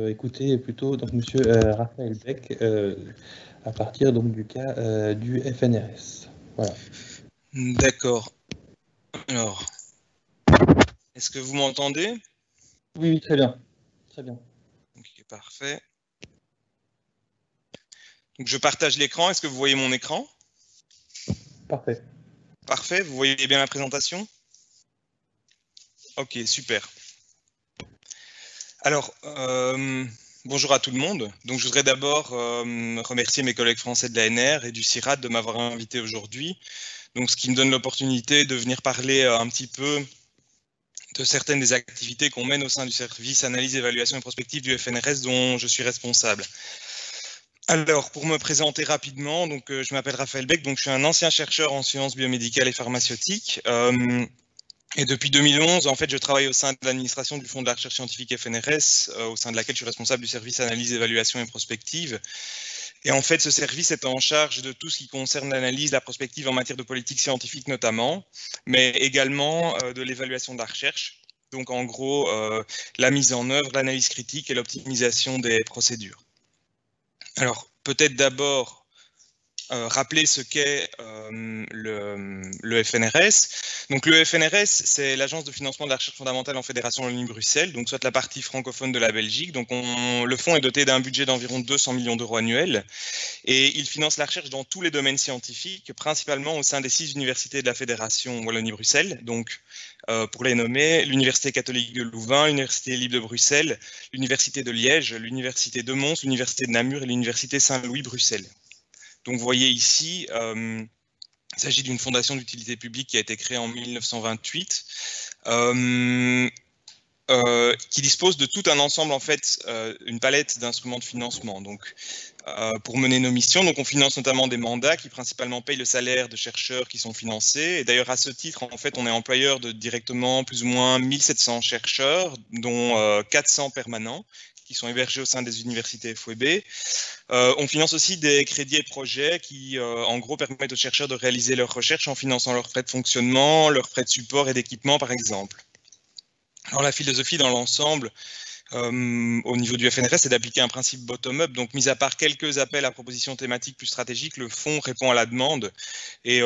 Écoutez plutôt donc Monsieur Raphaël Beck à partir donc du cas du FNRS. Voilà. D'accord. Alors, est-ce que vous m'entendez? Oui, oui, très bien. Très bien. Ok, parfait. Donc, je partage l'écran. Est-ce que vous voyez mon écran? Parfait. Parfait. Vous voyez bien la présentation? Ok, super. Alors, bonjour à tout le monde. Donc, je voudrais d'abord remercier mes collègues français de l'ANR et du CIRAD de m'avoir invité aujourd'hui. Donc, ce qui me donne l'opportunité de venir parler un petit peu de certaines des activités qu'on mène au sein du service analyse, évaluation et prospective du FNRS dont je suis responsable. Alors, pour me présenter rapidement, donc, je m'appelle Raphaël Beck, donc je suis un ancien chercheur en sciences biomédicales et pharmaceutiques. Et depuis 2011, en fait, je travaille au sein de l'administration du Fonds de la recherche scientifique FNRS, au sein de laquelle je suis responsable du service analyse, évaluation et prospective. Et en fait, ce service est en charge de tout ce qui concerne l'analyse, la prospective en matière de politique scientifique notamment, mais également de l'évaluation de la recherche. Donc, en gros, la mise en œuvre, l'analyse critique et l'optimisation des procédures. Alors, peut-être d'abord rappeler ce qu'est le FNRS. Donc le FNRS, c'est l'Agence de financement de la recherche fondamentale en Fédération Wallonie-Bruxelles, donc soit la partie francophone de la Belgique. Donc le fonds est doté d'un budget d'environ 200 millions d'euros annuels et il finance la recherche dans tous les domaines scientifiques, principalement au sein des 6 universités de la Fédération Wallonie-Bruxelles. Donc pour les nommer, l'Université catholique de Louvain, l'Université libre de Bruxelles, l'Université de Liège, l'Université de Mons, l'Université de Namur et l'Université Saint-Louis-Bruxelles. Donc vous voyez ici, il s'agit d'une fondation d'utilité publique qui a été créée en 1928, qui dispose de tout un ensemble, en fait, une palette d'instruments de financement. Donc, pour mener nos missions, donc on finance notamment des mandats qui principalement payent le salaire de chercheurs qui sont financés. Et d'ailleurs, à ce titre, en fait, on est employeur de directement plus ou moins 1700 chercheurs, dont 400 permanents, qui sont hébergés au sein des universités FOEB. On finance aussi des crédits et projets qui, en gros, permettent aux chercheurs de réaliser leurs recherches en finançant leurs frais de fonctionnement, leurs frais de support et d'équipement, par exemple. Alors, la philosophie dans l'ensemble, au niveau du FNRS, c'est d'appliquer un principe bottom-up. Donc, mis à part quelques appels à propositions thématiques plus stratégiques, le fonds répond à la demande et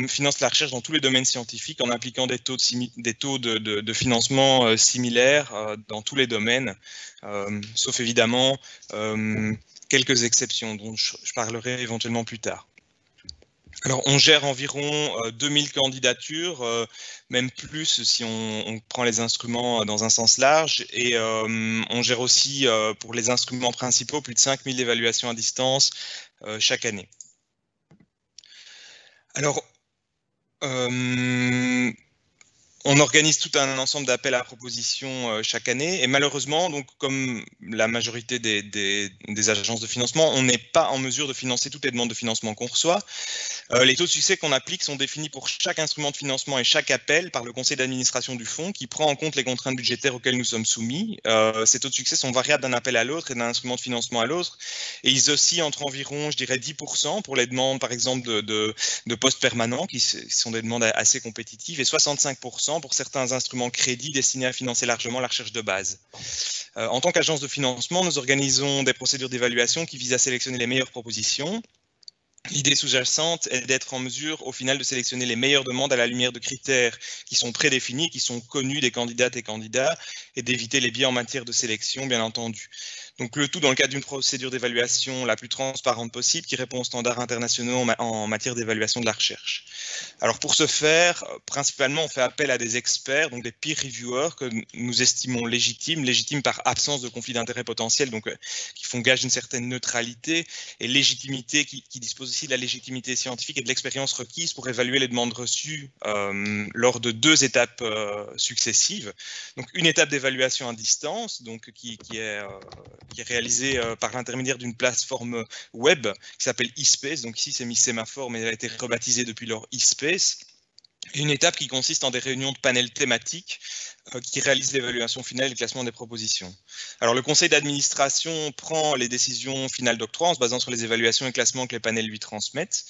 finance la recherche dans tous les domaines scientifiques en appliquant des taux de financement similaires dans tous les domaines, sauf évidemment quelques exceptions dont je parlerai éventuellement plus tard. Alors, on gère environ 2000 candidatures, même plus si on prend les instruments dans un sens large, et on gère aussi pour les instruments principaux plus de 5000 évaluations à distance chaque année. Alors, on organise tout un ensemble d'appels à propositions chaque année et malheureusement, donc, comme la majorité des agences de financement, on n'est pas en mesure de financer toutes les demandes de financement qu'on reçoit. Les taux de succès qu'on applique sont définis pour chaque instrument de financement et chaque appel par le conseil d'administration du fonds qui prend en compte les contraintes budgétaires auxquelles nous sommes soumis. Ces taux de succès sont variables d'un appel à l'autre et d'un instrument de financement à l'autre et ils oscillent entre environ, je dirais, 10% pour les demandes, par exemple, de postes permanents qui sont des demandes assez compétitives et 65% pour certains instruments crédits destinés à financer largement la recherche de base. En tant qu'agence de financement, nous organisons des procédures d'évaluation qui visent à sélectionner les meilleures propositions. L'idée sous-jacente est d'être en mesure, au final, de sélectionner les meilleures demandes à la lumière de critères qui sont prédéfinis, qui sont connus des candidates et candidats, et d'éviter les biais en matière de sélection, bien entendu. Donc le tout dans le cadre d'une procédure d'évaluation la plus transparente possible, qui répond aux standards internationaux en matière d'évaluation de la recherche. Alors pour ce faire, principalement, on fait appel à des experts, donc des peer reviewers que nous estimons légitimes par absence de conflit d'intérêt potentiel, donc qui font gage d'une certaine neutralité et légitimité, qui dispose aussi de la légitimité scientifique et de l'expérience requise pour évaluer les demandes reçues lors de 2 étapes successives. Donc une étape d'évaluation à distance, donc qui est réalisée par l'intermédiaire d'une plateforme web qui s'appelle eSpace. Donc ici c'est mis sémaphore, mais elle a été rebaptisée depuis lors eSpace. Et une étape qui consiste en des réunions de panels thématiques qui réalisent l'évaluation finale et le classement des propositions. Alors le conseil d'administration prend les décisions finales d'octroi en se basant sur les évaluations et classements que les panels lui transmettent.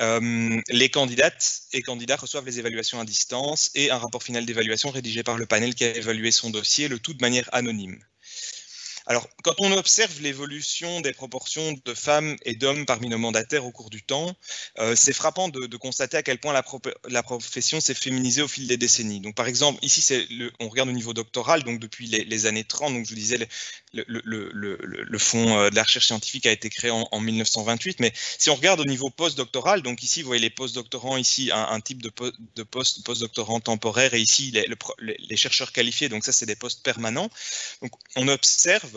Les candidates et candidats reçoivent les évaluations à distance et un rapport final d'évaluation rédigé par le panel qui a évalué son dossier, le tout de manière anonyme. Alors, quand on observe l'évolution des proportions de femmes et d'hommes parmi nos mandataires au cours du temps, c'est frappant de constater à quel point la profession s'est féminisée au fil des décennies. Donc, par exemple, ici, on regarde au niveau doctoral, donc depuis les années 30, donc je vous disais, le fonds de la recherche scientifique a été créé en 1928, mais si on regarde au niveau postdoctoral, donc ici, vous voyez les postdoctorants, ici, un type de postdoctorant temporaire, et ici, les chercheurs qualifiés, donc ça, c'est des postes permanents. Donc, on observe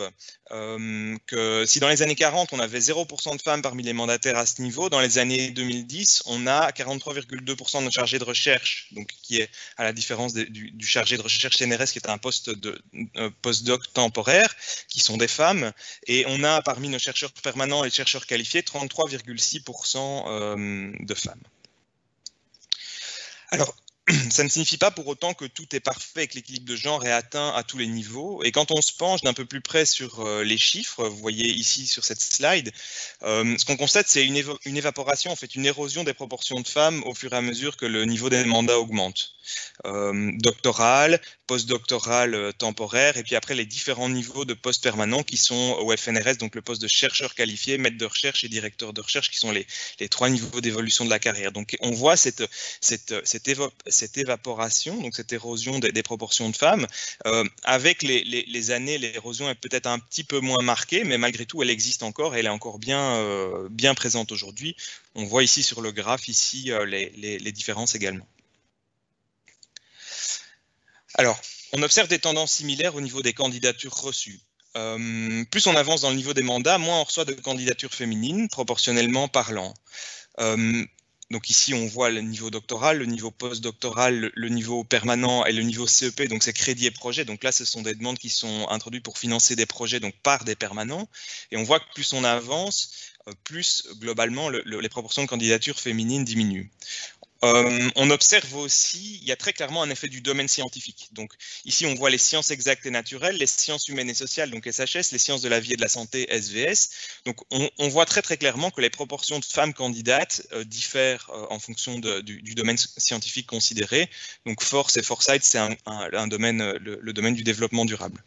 que si dans les années 40, on avait 0% de femmes parmi les mandataires à ce niveau, dans les années 2010, on a 43,2% de chargés de recherche, donc qui est à la différence du chargé de recherche CNRS, qui est un poste de postdoc temporaire, qui sont des femmes, et on a parmi nos chercheurs permanents et chercheurs qualifiés 33,6% de femmes. Alors, ça ne signifie pas pour autant que tout est parfait et que l'équilibre de genre est atteint à tous les niveaux. Et quand on se penche d'un peu plus près sur les chiffres, vous voyez ici sur cette slide, ce qu'on constate, c'est une évaporation, en fait, une érosion des proportions de femmes au fur et à mesure que le niveau des mandats augmente. Doctoral, postdoctoral temporaire, et puis après les différents niveaux de postes permanents qui sont au FNRS, donc le poste de chercheur qualifié, maître de recherche et directeur de recherche, qui sont les 3 niveaux d'évolution de la carrière. Donc on voit cette évaporation, donc cette érosion des proportions de femmes. Avec les années, l'érosion est peut-être un petit peu moins marquée, mais malgré tout, elle existe encore et elle est encore bien présente aujourd'hui. On voit ici sur le graphe ici, les différences également. Alors, on observe des tendances similaires au niveau des candidatures reçues. Plus on avance dans le niveau des mandats, moins on reçoit de candidatures féminines, proportionnellement parlant. Donc ici, on voit le niveau doctoral, le niveau postdoctoral, le niveau permanent et le niveau CEP, donc c'est crédit et projet. Donc là, ce sont des demandes qui sont introduites pour financer des projets donc par des permanents. Et on voit que plus on avance, plus globalement, les proportions de candidatures féminines diminuent. On observe aussi, il y a très clairement un effet du domaine scientifique. Donc ici, on voit les sciences exactes et naturelles, les sciences humaines et sociales, donc SHS, les sciences de la vie et de la santé, SVS. Donc on voit très très clairement que les proportions de femmes candidates diffèrent en fonction du domaine scientifique considéré. Donc Force et Foresight, c'est un domaine, le domaine du développement durable.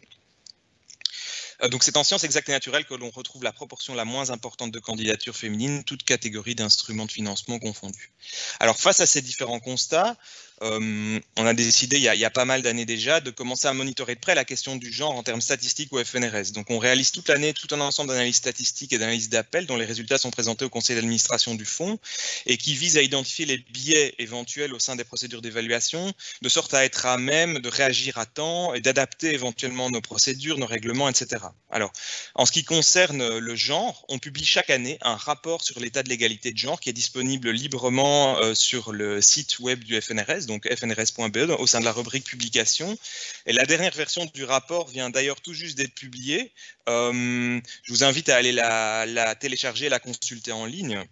Donc c'est en sciences exactes et naturelles que l'on retrouve la proportion la moins importante de candidatures féminines, toutes catégories d'instruments de financement confondus. Alors face à ces différents constats, on a décidé il y a pas mal d'années déjà de commencer à monitorer de près la question du genre en termes statistiques au FNRS. Donc on réalise toute l'année tout un ensemble d'analyses statistiques et d'analyses d'appels dont les résultats sont présentés au conseil d'administration du fonds et qui visent à identifier les biais éventuels au sein des procédures d'évaluation, de sorte à être à même de réagir à temps et d'adapter éventuellement nos procédures, nos règlements, etc. Alors, en ce qui concerne le genre, on publie chaque année un rapport sur l'état de l'égalité de genre qui est disponible librement sur le site web du FNRS, donc fnrs.be, au sein de la rubrique publication. Et la dernière version du rapport vient d'ailleurs tout juste d'être publiée. Je vous invite à aller la télécharger et la consulter en ligne.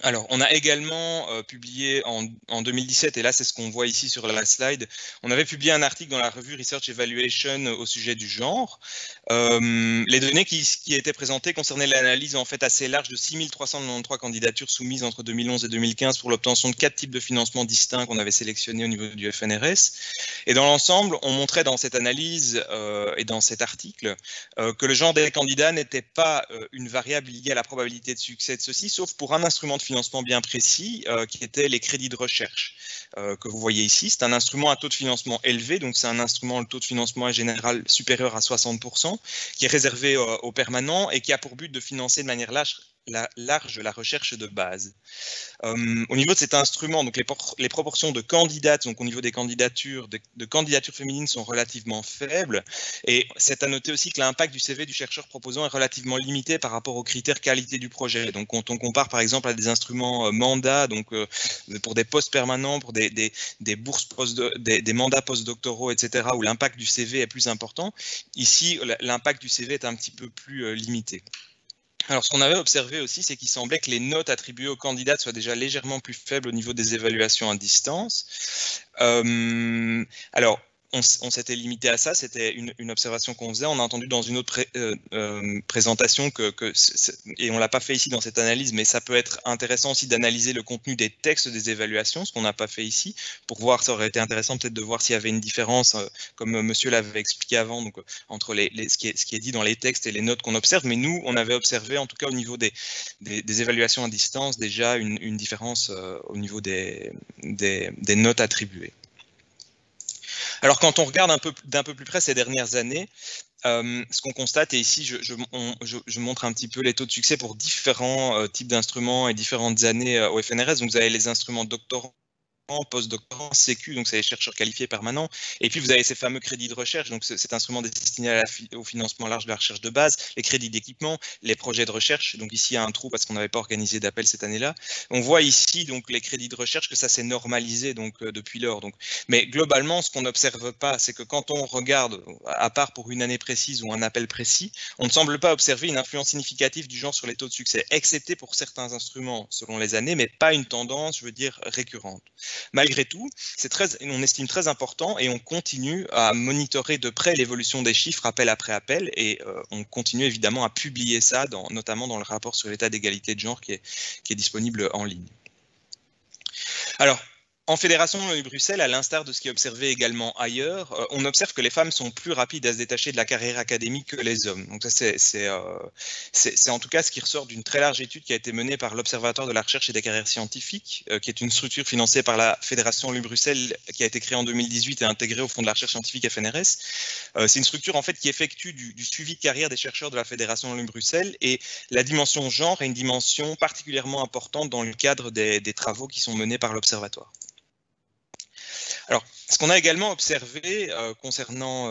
Alors, on a également publié en 2017, et là c'est ce qu'on voit ici sur la slide, on avait publié un article dans la revue Research Evaluation au sujet du genre. Les données qui étaient présentées concernaient l'analyse en fait assez large de 6393 candidatures soumises entre 2011 et 2015 pour l'obtention de 4 types de financements distincts qu'on avait sélectionnés au niveau du FNRS. Et dans l'ensemble, on montrait dans cette analyse et dans cet article que le genre des candidats n'était pas une variable liée à la probabilité de succès de ceux-ci, sauf pour un instrument de financement bien précis qui était les crédits de recherche que vous voyez ici. C'est un instrument à taux de financement élevé, donc c'est un instrument, le taux de financement est général supérieur à 60%, qui est réservé aux permanents et qui a pour but de financer de manière large la recherche de base. Au niveau de cet instrument, donc les proportions de candidates, donc au niveau des candidatures, de candidatures féminines sont relativement faibles. Et c'est à noter aussi que l'impact du CV du chercheur proposant est relativement limité par rapport aux critères qualité du projet. Donc quand on compare par exemple à des instruments mandats, donc pour des postes permanents, pour des bourses des mandats postdoctoraux, etc., où l'impact du CV est plus important, ici l'impact du CV est un petit peu plus limité. Alors, ce qu'on avait observé aussi, c'est qu'il semblait que les notes attribuées aux candidats soient déjà légèrement plus faibles au niveau des évaluations à distance. Alors, on s'était limité à ça, c'était une observation qu'on faisait. On a entendu dans une autre présentation et on ne l'a pas fait ici dans cette analyse, mais ça peut être intéressant aussi d'analyser le contenu des textes des évaluations, ce qu'on n'a pas fait ici, pour voir, ça aurait été intéressant peut-être de voir s'il y avait une différence, comme monsieur l'avait expliqué avant, donc, entre ce qui est dit dans les textes et les notes qu'on observe. Mais nous, on avait observé, en tout cas au niveau des évaluations à distance, déjà une différence au niveau des notes attribuées. Alors, quand on regarde d'un peu plus près ces dernières années, ce qu'on constate, et ici je montre un petit peu les taux de succès pour différents types d'instruments et différentes années au FNRS. Donc, vous avez les instruments doctorants, postdoctorants, sécu, donc c'est les chercheurs qualifiés permanents, et puis vous avez ces fameux crédits de recherche, donc cet instrument destiné au financement large de la recherche de base, les crédits d'équipement, les projets de recherche. Donc ici il y a un trou parce qu'on n'avait pas organisé d'appel cette année-là. On voit ici donc les crédits de recherche que ça s'est normalisé donc depuis lors. Donc, mais globalement, ce qu'on n'observe pas, c'est que quand on regarde, à part pour une année précise ou un appel précis, on ne semble pas observer une influence significative du genre sur les taux de succès, excepté pour certains instruments selon les années, mais pas une tendance, je veux dire, récurrente. Malgré tout, on estime très important et on continue à monitorer de près l'évolution des chiffres appel après appel, et on continue évidemment à publier ça, notamment dans le rapport sur l'état d'égalité de genre qui est disponible en ligne. Alors, en Fédération Wallonie-Bruxelles, à l'instar de ce qui est observé également ailleurs, on observe que les femmes sont plus rapides à se détacher de la carrière académique que les hommes. Donc ça, c'est en tout cas ce qui ressort d'une très large étude qui a été menée par l'Observatoire de la recherche et des carrières scientifiques, qui est une structure financée par la Fédération Wallonie-Bruxelles, qui a été créée en 2018 et intégrée au Fonds de la recherche scientifique FNRS. C'est une structure en fait qui effectue du suivi de carrière des chercheurs de la Fédération Wallonie-Bruxelles, et la dimension genre est une dimension particulièrement importante dans le cadre des travaux qui sont menés par l'Observatoire. Alors, ce qu'on a également observé concernant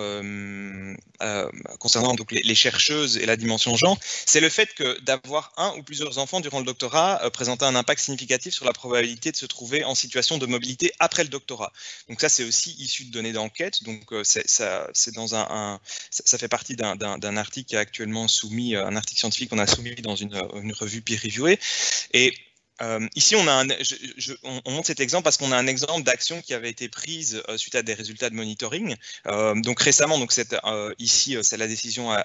donc les chercheuses et la dimension genre, c'est le fait que d'avoir un ou plusieurs enfants durant le doctorat présentait un impact significatif sur la probabilité de se trouver en situation de mobilité après le doctorat. Donc ça, c'est aussi issu de données d'enquête. Donc ça fait partie d'un article qui est actuellement soumis, un article scientifique qu'on a soumis dans une revue peer-reviewée. Et ici, on montre cet exemple parce qu'on a un exemple d'action qui avait été prise suite à des résultats de monitoring. Donc récemment, ici, la décision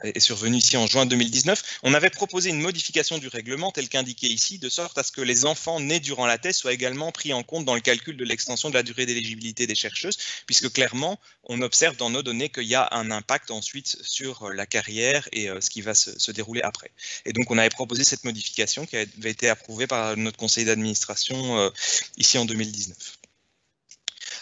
est survenue ici en juin 2019. On avait proposé une modification du règlement tel qu'indiqué ici, de sorte à ce que les enfants nés durant la thèse soient également pris en compte dans le calcul de l'extension de la durée d'éligibilité des chercheuses, puisque clairement, on observe dans nos données qu'il y a un impact ensuite sur la carrière et ce qui va se dérouler après. Et donc, on avait proposé cette modification qui avait été approuvé par notre conseil d'administration ici en 2019.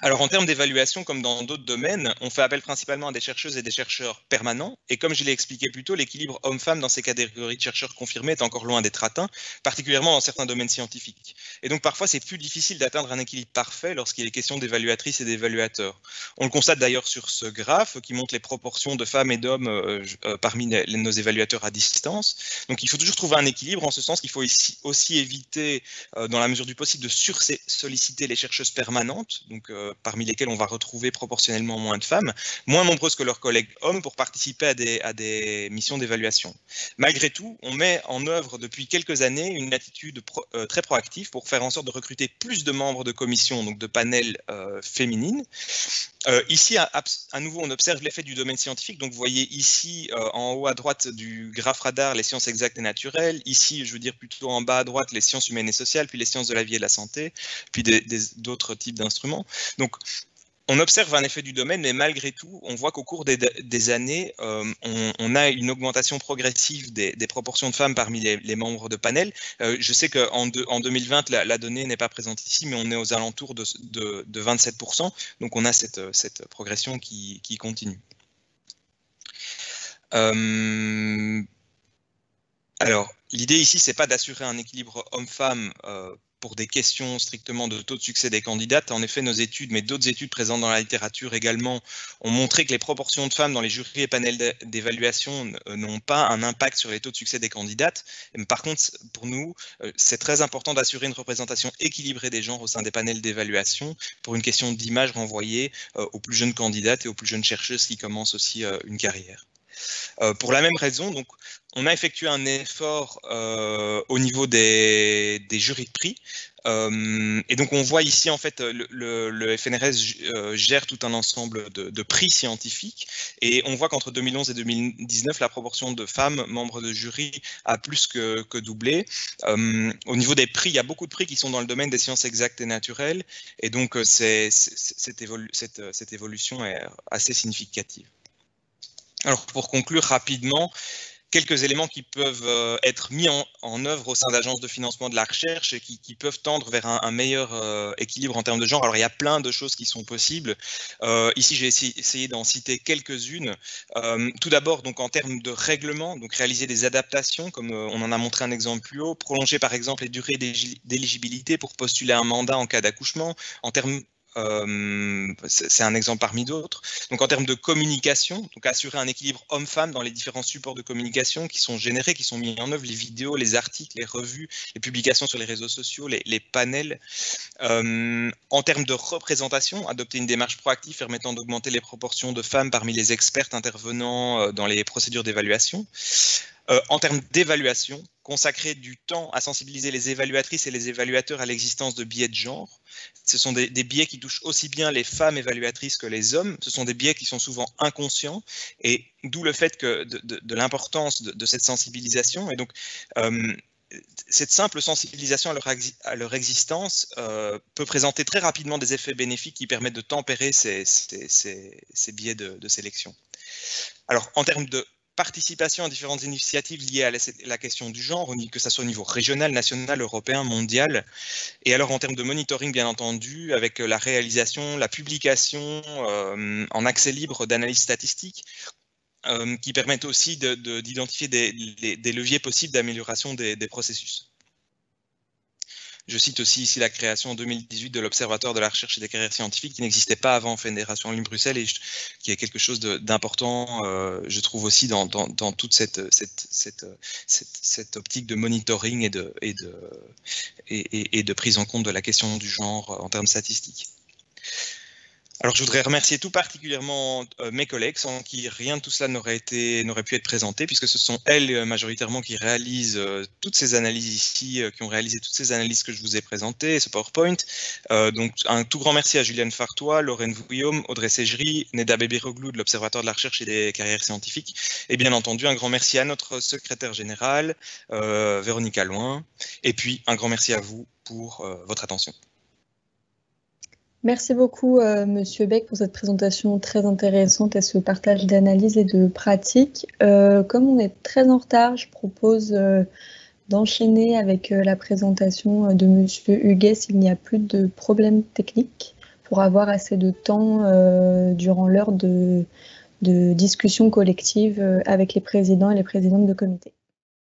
Alors, en termes d'évaluation, comme dans d'autres domaines, on fait appel principalement à des chercheuses et des chercheurs permanents. Et comme je l'ai expliqué plus tôt, l'équilibre homme-femme dans ces catégories de chercheurs confirmés est encore loin d'être atteint, particulièrement dans certains domaines scientifiques. Et donc, parfois, c'est plus difficile d'atteindre un équilibre parfait lorsqu'il est question d'évaluatrices et d'évaluateurs. On le constate d'ailleurs sur ce graphe qui montre les proportions de femmes et d'hommes parmi nos évaluateurs à distance. Donc, il faut toujours trouver un équilibre, en ce sens qu'il faut aussi éviter, dans la mesure du possible, de sursolliciter les chercheuses permanentes, donc parmi lesquelles on va retrouver proportionnellement moins de femmes, moins nombreuses que leurs collègues hommes, pour participer à des missions d'évaluation. Malgré tout, on met en œuvre depuis quelques années une attitude très proactive pour faire en sorte de recruter plus de membres de commissions, donc de panels féminines. Ici, à nouveau, on observe l'effet du domaine scientifique. Donc, vous voyez ici, en haut à droite du graphe radar, les sciences exactes et naturelles. Ici, je veux dire plutôt en bas à droite, les sciences humaines et sociales, puis les sciences de la vie et de la santé, puis d'autres types d'instruments. Donc, on observe un effet du domaine, mais malgré tout, on voit qu'au cours des années, on a une augmentation progressive des proportions de femmes parmi les membres de panel. Je sais qu'en 2020, la donnée n'est pas présente ici, mais on est aux alentours de 27%. Donc, on a cette progression qui continue. Alors, l'idée ici, c'est pas d'assurer un équilibre homme-femme pour des questions strictement de taux de succès des candidates. En effet, nos études, mais d'autres études présentes dans la littérature également, ont montré que les proportions de femmes dans les jurys et panels d'évaluation n'ont pas un impact sur les taux de succès des candidates. Par contre, pour nous, c'est très important d'assurer une représentation équilibrée des genres au sein des panels d'évaluation pour une question d'image renvoyée aux plus jeunes candidates et aux plus jeunes chercheuses qui commencent aussi une carrière. Pour la même raison, donc, on a effectué un effort au niveau des jurys de prix. Et donc on voit ici en fait le FNRS gère tout un ensemble de prix scientifiques, et on voit qu'entre 2011 et 2019 la proportion de femmes membres de jury a plus que doublé. Au niveau des prix, il y a beaucoup de prix qui sont dans le domaine des sciences exactes et naturelles, et donc cette évolution est assez significative. Alors pour conclure rapidement, quelques éléments qui peuvent être mis en œuvre au sein d'agences de financement de la recherche et qui peuvent tendre vers un meilleur équilibre en termes de genre. Alors il y a plein de choses qui sont possibles. Ici j'ai essayé d'en citer quelques-unes. Tout d'abord, donc en termes de règlement, donc réaliser des adaptations, comme on en a montré un exemple plus haut, prolonger par exemple les durées d'éligibilité pour postuler un mandat en cas d'accouchement. En termes c'est un exemple parmi d'autres. Donc en termes de communication, donc assurer un équilibre homme-femme dans les différents supports de communication qui sont générés, qui sont mis en œuvre, les vidéos, les articles, les revues, les publications sur les réseaux sociaux, les panels. En termes de représentation, adopter une démarche proactive permettant d'augmenter les proportions de femmes parmi les expertes intervenant dans les procédures d'évaluation. En termes d'évaluation, consacrer du temps à sensibiliser les évaluatrices et les évaluateurs à l'existence de biais de genre. Ce sont des biais qui touchent aussi bien les femmes évaluatrices que les hommes. Ce sont des biais qui sont souvent inconscients, et d'où le fait que de l'importance de cette sensibilisation. Et donc, cette simple sensibilisation à leur existence peut présenter très rapidement des effets bénéfiques qui permettent de tempérer ces biais de sélection. Alors, en termes de participation à différentes initiatives liées à la question du genre, que ce soit au niveau régional, national, européen, mondial. Et alors en termes de monitoring, bien entendu, avec la réalisation, la publication en accès libre d'analyses statistiques, qui permettent aussi d'identifier des leviers possibles d'amélioration des processus. Je cite aussi ici la création en 2018 de l'Observatoire de la recherche et des carrières scientifiques, qui n'existait pas avant Fédération en ligne Bruxelles, et qui est quelque chose d'important, je trouve aussi, dans toute cette optique de monitoring et de prise en compte de la question du genre en termes statistiques. Alors, je voudrais remercier tout particulièrement mes collègues, sans qui rien de tout cela n'aurait pu être présenté, puisque ce sont elles majoritairement qui réalisent toutes ces analyses ici, qui ont réalisé toutes ces analyses que je vous ai présentées, ce PowerPoint. Donc, un tout grand merci à Juliane Fartois, Lorraine Vouillaume, Audrey Ségerie, Neda Bebiroglou de l'Observatoire de la recherche et des carrières scientifiques. Et bien entendu, un grand merci à notre secrétaire générale, Véronique Alloin. Et puis, un grand merci à vous pour votre attention. Merci beaucoup, Monsieur Beck, pour cette présentation très intéressante et ce partage d'analyse et de pratiques. Comme on est très en retard, je propose d'enchaîner avec la présentation de Monsieur Huguet s'il n'y a plus de problèmes techniques, pour avoir assez de temps durant l'heure de discussion collective avec les présidents et les présidentes de comité.